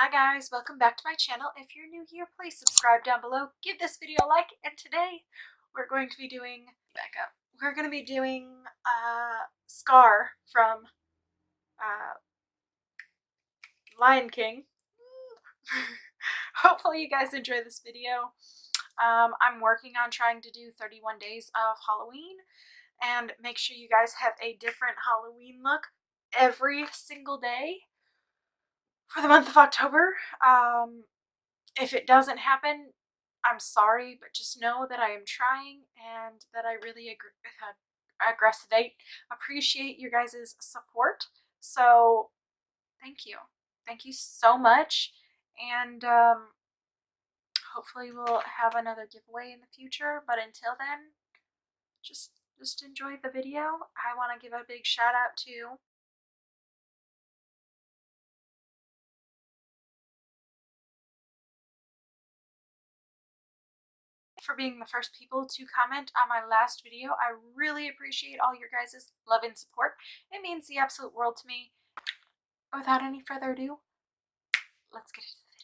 Hi guys, welcome back to my channel. If you're new here, please subscribe down below, give this video a like, and today we're going to be doing Scar from Lion King. Hopefully you guys enjoy this video. I'm working on trying to do 31 days of Halloween and make sure you guys have a different Halloween look every single day for the month of October. If it doesn't happen, I'm sorry, but just know that I am trying and that I really appreciate your guys' support. So thank you. Thank you so much. And hopefully we'll have another giveaway in the future. But until then, just enjoy the video. I want to give a big shout out to for being the first people to comment on my last video. I really appreciate all your guys' love and support. It means the absolute world to me. Without any further ado, let's get into the video.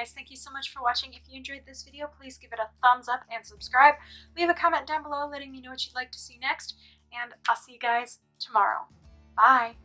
guys, thank you so much for watching. If you enjoyed this video, please give it a thumbs up and subscribe. Leave a comment down below letting me know what you'd like to see next, and I'll see you guys tomorrow. Bye!